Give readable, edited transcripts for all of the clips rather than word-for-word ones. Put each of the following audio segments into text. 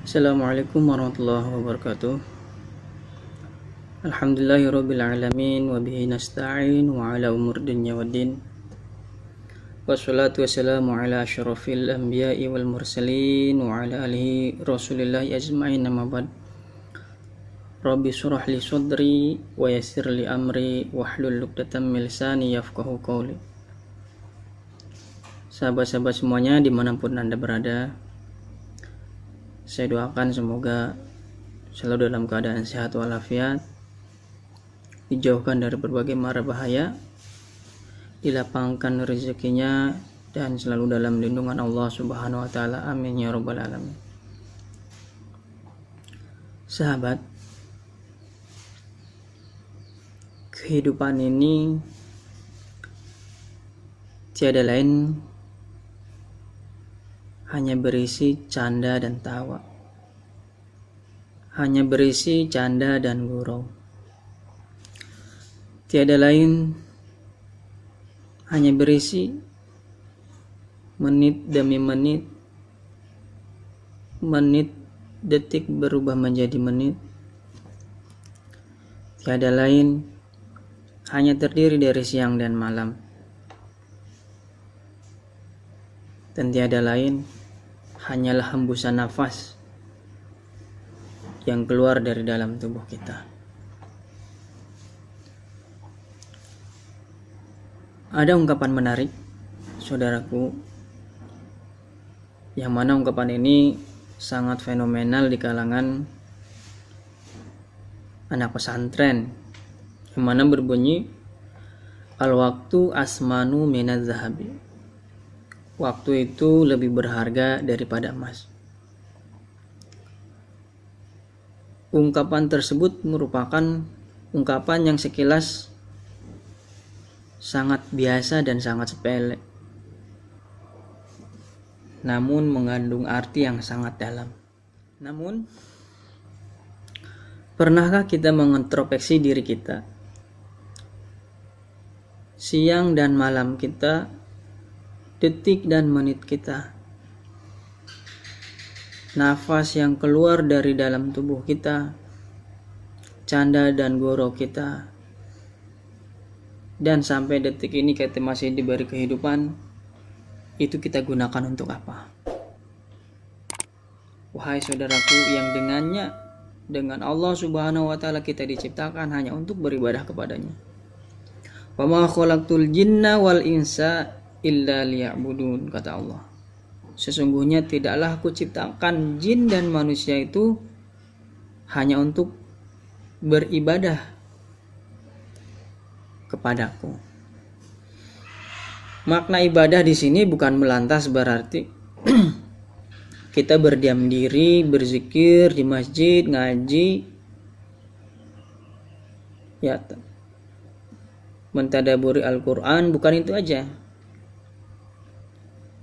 Assalamualaikum warahmatullahi wabarakatuh. Alhamdulillahirrabbilalamin. Wabihi nasta'in wa ala umur dunya waddin. Wassalatu wassalamu ala asyrafil anbiya'i wal mursalin wa ala alihi rasulillahi ajma'in, amma ba'd. Rabbi surah li sadri wa yassir li amri wahlul 'uqdatam min lisani yafqahu qawli. Sahabat-sahabat semuanya dimanapun Anda berada, saya doakan semoga selalu dalam keadaan sehat walafiat, dijauhkan dari berbagai mara bahaya, dilapangkan rezekinya, dan selalu dalam lindungan Allah Subhanahu wa Ta'ala. Amin ya Rabbal 'Alamin. Sahabat, kehidupan ini tiada lain hanya berisi canda dan tawa, hanya berisi canda dan gurau. Tiada lain hanya berisi menit demi menit, detik berubah menjadi menit. Tiada lain hanya terdiri dari siang dan malam. Dan tiada lain hanyalah hembusan nafas yang keluar dari dalam tubuh kita. Ada ungkapan menarik, saudaraku, yang mana ungkapan ini sangat fenomenal di kalangan anak pesantren, yang mana berbunyi, al-waktu asmanu minaz zahabi. Waktu itu lebih berharga daripada emas. Ungkapan tersebut merupakan ungkapan yang sekilas sangat biasa dan sangat sepele, namun mengandung arti yang sangat dalam. Namun, pernahkah kita mengintrospeksi diri kita? Siang dan malam kita, detik dan menit kita, nafas yang keluar dari dalam tubuh kita, canda dan gurau kita, dan sampai detik ini kita masih diberi kehidupan, itu kita gunakan untuk apa? Wahai saudaraku, yang dengannya, dengan Allah Subhanahu wa Ta'ala kita diciptakan hanya untuk beribadah kepadanya. Wa ma khalaqtul jinna wal insa illa liya'budun, kata Allah. Sesungguhnya tidaklah aku ciptakan jin dan manusia itu hanya untuk beribadah kepadaku. Makna ibadah di sini bukan melantas berarti kita berdiam diri, berzikir di masjid, ngaji, ya, mentadaburi Al-Quran, bukan itu aja.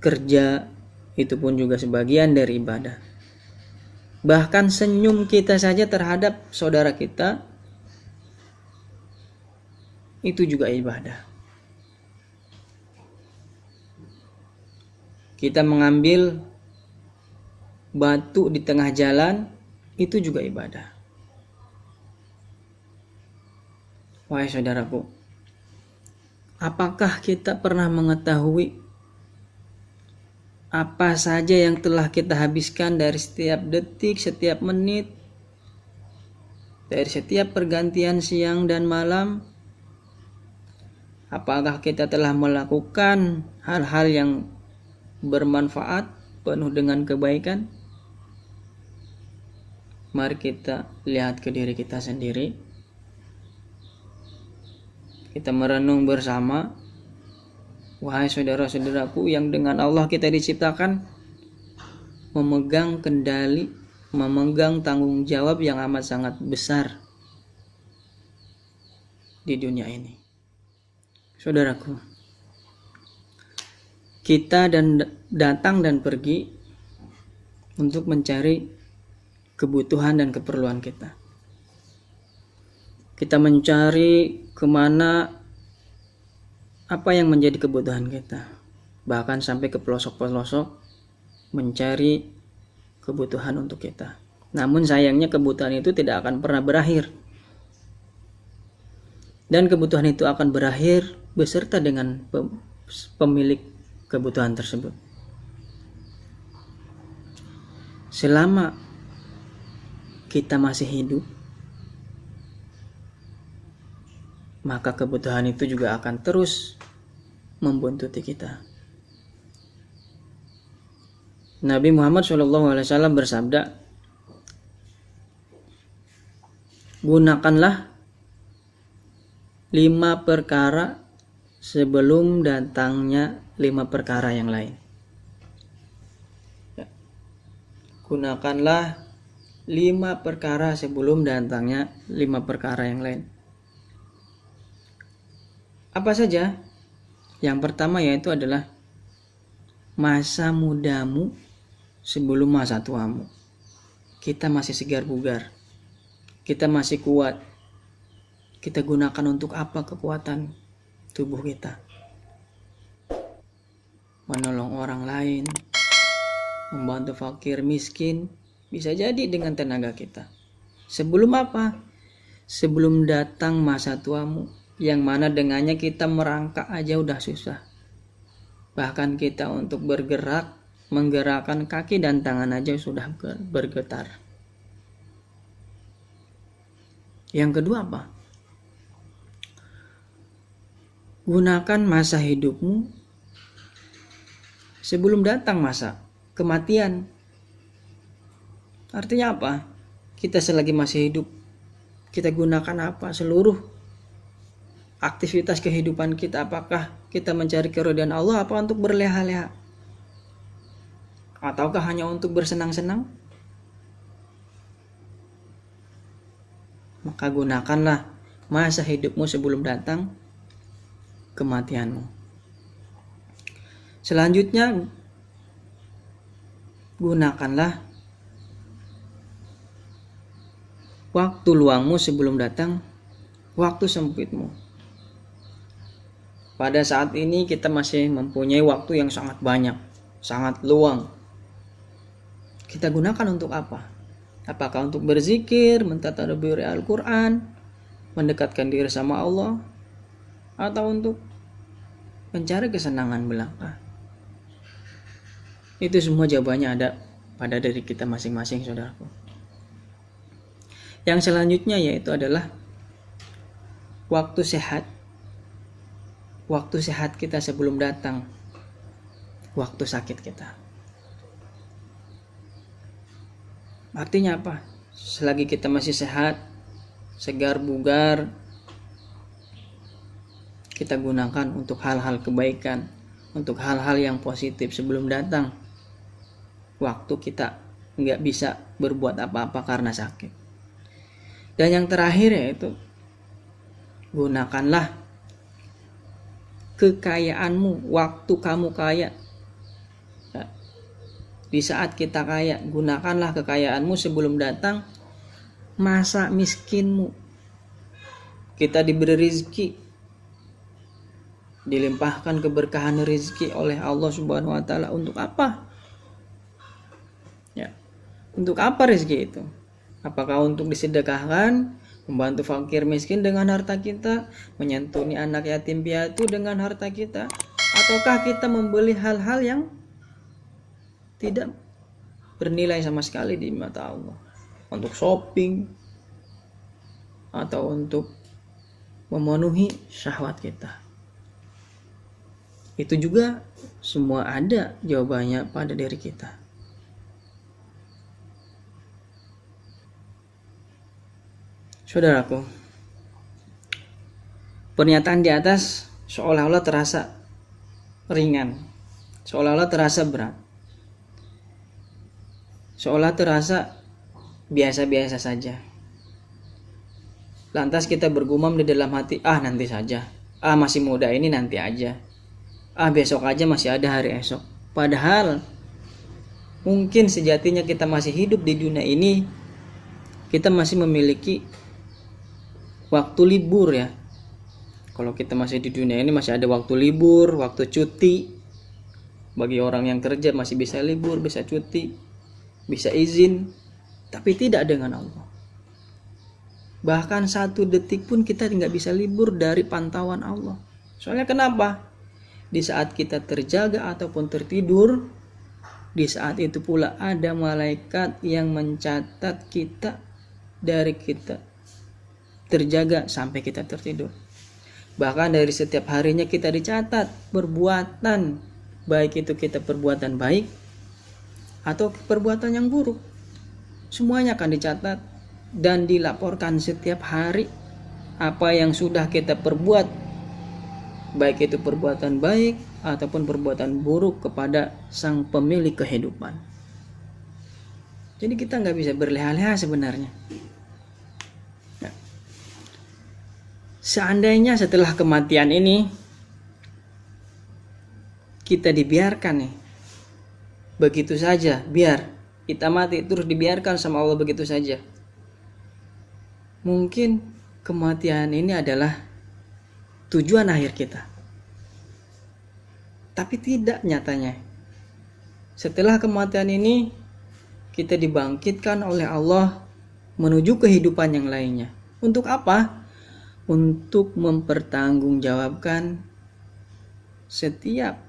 Kerja itu pun juga sebagian dari ibadah. Bahkan senyum kita saja terhadap saudara kita itu juga ibadah. Kita mengambil batu di tengah jalan itu juga ibadah. Wahai saudaraku, apakah kita pernah mengetahui apa saja yang telah kita habiskan dari setiap detik, setiap menit, dari setiap pergantian siang dan malam? Apakah kita telah melakukan hal-hal yang bermanfaat, penuh dengan kebaikan? Mari kita lihat ke diri kita sendiri. Kita merenung bersama. Wahai saudara-saudaraku, yang dengan Allah kita diciptakan memegang kendali, memegang tanggung jawab yang amat sangat besar di dunia ini. Saudaraku, kita datang dan pergi untuk mencari kebutuhan dan keperluan kita. Kita mencari kemana apa yang menjadi kebutuhan kita, bahkan sampai ke pelosok-pelosok mencari kebutuhan untuk kita. Namun sayangnya kebutuhan itu tidak akan pernah berakhir. Dan kebutuhan itu akan berakhir beserta dengan pemilik kebutuhan tersebut. Selama kita masih hidup, maka kebutuhan itu juga akan terus membuntuti kita. Nabi Muhammad SAW bersabda, gunakanlah 5 perkara sebelum datangnya 5 perkara yang lain. Gunakanlah 5 perkara sebelum datangnya 5 perkara yang lain. Apa saja? Yang pertama yaitu adalah masa mudamu sebelum masa tuamu. Kita masih segar bugar, kita masih kuat. Kita gunakan untuk apa kekuatan tubuh kita? Menolong orang lain, membantu fakir miskin, bisa jadi dengan tenaga kita. Sebelum apa? Sebelum datang masa tuamu, yang mana dengannya kita merangkak aja udah susah. Bahkan kita untuk bergerak, menggerakkan kaki dan tangan aja sudah bergetar. Yang kedua apa? Gunakan masa hidupmu sebelum datang masa kematian. Artinya apa? Kita selagi masih hidup, kita gunakan apa? Seluruh aktivitas kehidupan kita. Apakah kita mencari keridhaan Allah, apa untuk berleha-leha? Ataukah hanya untuk bersenang-senang? Maka gunakanlah masa hidupmu sebelum datang kematianmu. Selanjutnya, gunakanlah waktu luangmu sebelum datang waktu sempitmu. Pada saat ini kita masih mempunyai waktu yang sangat banyak, sangat luang. Kita gunakan untuk apa? Apakah untuk berzikir, mentadabburi Al-Quran, mendekatkan diri sama Allah, atau untuk mencari kesenangan belaka? Itu semua jawabannya ada pada diri kita masing-masing, saudaraku. Yang selanjutnya yaitu adalah waktu sehat. Waktu sehat kita sebelum datang waktu sakit kita. Artinya apa? Selagi kita masih sehat, segar bugar, kita gunakan untuk hal-hal kebaikan, untuk hal-hal yang positif sebelum datang waktu kita nggak bisa berbuat apa-apa karena sakit. Dan yang terakhir yaitu gunakanlah kekayaanmu, waktu kamu kaya. Di saat kita kaya, gunakanlah kekayaanmu sebelum datang masa miskinmu. Kita diberi rezeki, dilimpahkan keberkahan rezeki oleh Allah Subhanahu wa taala. Untuk apa? Ya. Untuk apa rezeki itu? Apakah untuk disedekahkan, membantu fakir miskin dengan harta kita, menyantuni anak yatim piatu dengan harta kita, ataukah kita membeli hal-hal yang tidak bernilai sama sekali di mata Allah, untuk shopping atau untuk memenuhi syahwat kita? Itu juga semua ada jawabannya pada diri kita. Saudaraku, pernyataan di atas seolah-olah terasa ringan, seolah-olah terasa berat, seolah terasa biasa-biasa saja. Lantas kita bergumam di dalam hati, nanti saja, masih muda ini nanti aja, besok aja masih ada hari esok. Padahal mungkin sejatinya kita masih hidup di dunia ini, kita masih memiliki waktu libur ya. Kalau kita masih di dunia ini masih ada waktu libur, waktu cuti. Bagi orang yang kerja masih bisa libur, bisa cuti. bisa izin, tapi tidak dengan Allah. Bahkan 1 detik pun kita nggak bisa libur dari pantauan Allah. Soalnya kenapa? Di saat kita terjaga ataupun tertidur, di saat itu pula ada malaikat yang mencatat kita dari kita terjaga sampai kita tertidur. Bahkan dari setiap harinya kita dicatat perbuatan, baik itu kita perbuatan baik atau perbuatan yang buruk. Semuanya akan dicatat dan dilaporkan setiap hari apa yang sudah kita perbuat, baik itu perbuatan baik ataupun perbuatan buruk kepada sang pemilik kehidupan. Jadi kita nggak bisa berleha-leha sebenarnya. Nah, seandainya setelah kematian ini kita dibiarkan nih begitu saja, biar kita mati terus dibiarkan sama Allah begitu saja, mungkin kematian ini adalah tujuan akhir kita. Tapi tidak nyatanya. Setelah kematian ini kita dibangkitkan oleh Allah menuju kehidupan yang lainnya. Untuk apa? Untuk mempertanggungjawabkan setiap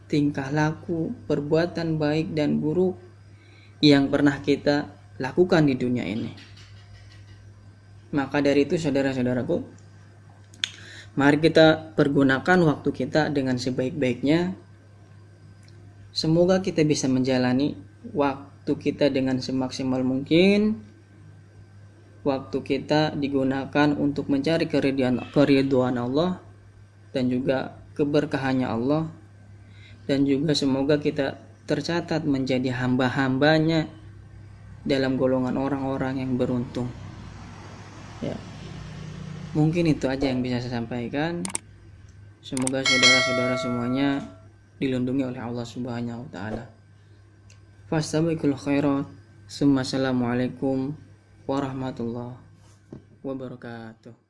tingkah laku, perbuatan baik dan buruk yang pernah kita lakukan di dunia ini. Maka dari itu saudara-saudaraku, mari kita pergunakan waktu kita dengan sebaik-baiknya. Semoga kita bisa menjalani waktu kita dengan semaksimal mungkin. Waktu kita digunakan untuk mencari keridhaan Allah dan juga keberkahannya Allah. Dan juga semoga kita tercatat menjadi hamba-hambanya dalam golongan orang-orang yang beruntung. Ya, mungkin itu aja yang bisa saya sampaikan. Semoga saudara-saudara semuanya dilindungi oleh Allah Subhanahu wa taala. Fastabiqul khairat. Assalamualaikum warahmatullahi wabarakatuh.